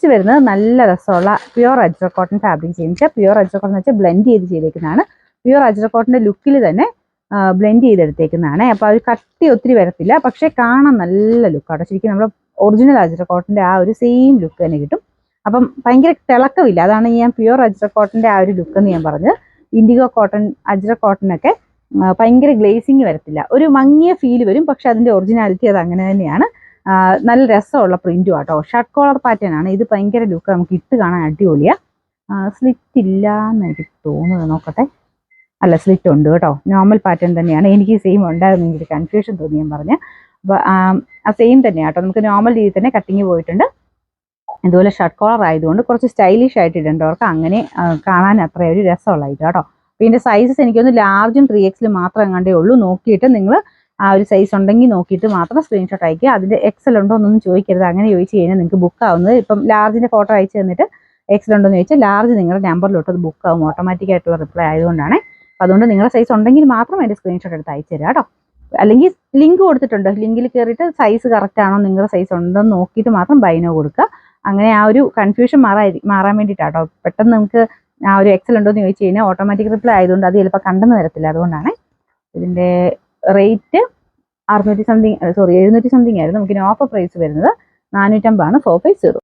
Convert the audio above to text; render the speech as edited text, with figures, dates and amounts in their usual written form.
Next വരുന്നത് നല്ല രസമുള്ള പ്യുവർ അജ്രക് കോട്ടൺ ഫാബ്രിക് ചെയ്യുന്നത്. പ്യുവർ അജ്രക് കോട്ടൺ എന്ന് വെച്ചാൽ ബ്ലെൻഡ് ചെയ്ത് ചെയ്തേക്കുന്നതാണ്. പ്യുവർ അജ്രക് കോട്ടൻ്റെ ലുക്കിൽ തന്നെ ബ്ലെൻഡ് ചെയ്തെടുത്തേക്കുന്നതാണ്. അപ്പോൾ അത് കട്ടി ഒത്തിരി വരത്തില്ല, പക്ഷേ കാണാൻ നല്ല ലുക്കാണ്. ശരിക്കും നമ്മൾ ഒറിജിനൽ അജ്രക് കോട്ടൻ്റെ ആ ഒരു സെയിം ലുക്ക് തന്നെ കിട്ടും. അപ്പം ഭയങ്കര തിളക്കമില്ല. അതാണ് ഞാൻ പ്യുവർ അജ്രക് കോട്ടൻ്റെ ആ ഒരു ലുക്ക് എന്ന് ഞാൻ പറഞ്ഞത്. ഇൻഡിഗോ കോട്ടൺ, അജ്രക് കോട്ടനൊക്കെ ഭയങ്കര ഗ്ലേസിങ് വരത്തില്ല, ഒരു മങ്ങിയ ഫീൽ വരും. പക്ഷെ അതിൻ്റെ ഒറിജിനാലിറ്റി അത് അങ്ങനെ തന്നെയാണ്. നല്ല രസമുള്ള പ്രിന്റും ആട്ടോ. ഷർട്ട് കോളർ പാറ്റേൺ ആണ് ഇത്. ഭയങ്കര ലുക്ക്, നമുക്ക് ഇട്ട് കാണാൻ അടിപൊളിയാണ്. സ്ലിറ്റ് ഇല്ല എന്ന് എനിക്ക് തോന്നുന്നത്, നോക്കട്ടെ. അല്ല, സ്ലിറ്റ് ഉണ്ട് കേട്ടോ. നോർമൽ പാറ്റേൺ തന്നെയാണ്. എനിക്ക് സെയിം ഉണ്ടായിരുന്നു, എനിക്ക് കൺഫ്യൂഷൻ തോന്നി ഞാൻ പറഞ്ഞ്. അപ്പോൾ ആ സെയിം തന്നെയാണ് കേട്ടോ. നമുക്ക് നോർമൽ രീതിയിൽ തന്നെ കട്ടിങ് പോയിട്ടുണ്ട്. ഇതുപോലെ ഷർട്ട് കോളർ ആയതുകൊണ്ട് കുറച്ച് സ്റ്റൈലിഷ് ആയിട്ട് ഇടേണ്ടവർക്ക് അങ്ങനെ കാണാൻ അത്ര ഒരു രസമുള്ള ഇത് കേട്ടോ. അപ്പോൾ ഇതിൻ്റെ സൈസസ് എനിക്കൊന്ന് ലാർജും 3X മാത്രം എങ്ങാണ്ടേ ഉള്ളൂ. നോക്കിയിട്ട് നിങ്ങൾ ആ ഒരു സൈസ് ഉണ്ടെങ്കിൽ നോക്കിയിട്ട് മാത്രം സ്ക്രീൻഷോട്ട് അയക്കുക. അതിൻ്റെ എക്സൽ ഉണ്ടോ എന്നൊന്നും ചോദിക്കരുത്. അങ്ങനെ ചോദിച്ചു കഴിഞ്ഞാൽ നിങ്ങൾക്ക് ബുക്ക് ആവുന്നത്. ഇപ്പം ലാർജിൻ്റെ ഫോട്ടോ അയച്ചു തന്നിട്ട് എക്സൽ ഉണ്ടോ എന്ന് ചോദിച്ചാൽ ലാർജ് നിങ്ങളുടെ നമ്പറിലോട്ട് അത് ബുക്ക് ആവും. ഓട്ടോമാറ്റിക്കായിട്ടുള്ള റിപ്ലൈ ആയതുകൊണ്ടാണ്. അപ്പോൾ അതുകൊണ്ട് നിങ്ങളുടെ സൈസ് ഉണ്ടെങ്കിൽ മാത്രം അതിൻ്റെ സ്ക്രീൻഷോട്ട് എടുത്ത് അയച്ചു തരാം കേട്ടോ. അല്ലെങ്കിൽ ലിങ്ക് കൊടുത്തിട്ടുണ്ട്, ലിങ്കിൽ കയറിയിട്ട് സൈസ് കറക്റ്റ് ആണോ, നിങ്ങളുടെ സൈസ് ഉണ്ടോ എന്ന് നോക്കിയിട്ട് മാത്രം ബൈനോ കൊടുക്കുക. അങ്ങനെ ആ ഒരു കൺഫ്യൂഷൻ മാറാൻ വേണ്ടിയിട്ടാട്ടോ. പെട്ടെന്ന് നിങ്ങൾക്ക് ആ ഒരു എക്സൽ ഉണ്ടോ എന്ന് ചോദിച്ചു കഴിഞ്ഞാൽ ഓട്ടോമാറ്റിക് റിപ്ലൈ ആയതുകൊണ്ട് അത് ചിലപ്പോൾ കണ്ടെന്ന് വരത്തില്ല. അതുകൊണ്ടാണ്. ഇതിൻ്റെ റേറ്റ് 700 സംതിങ് ആയിരുന്നു. നമുക്ക് ഓഫർ പ്രൈസ് വരുന്നത് 450 ആണ്. 450.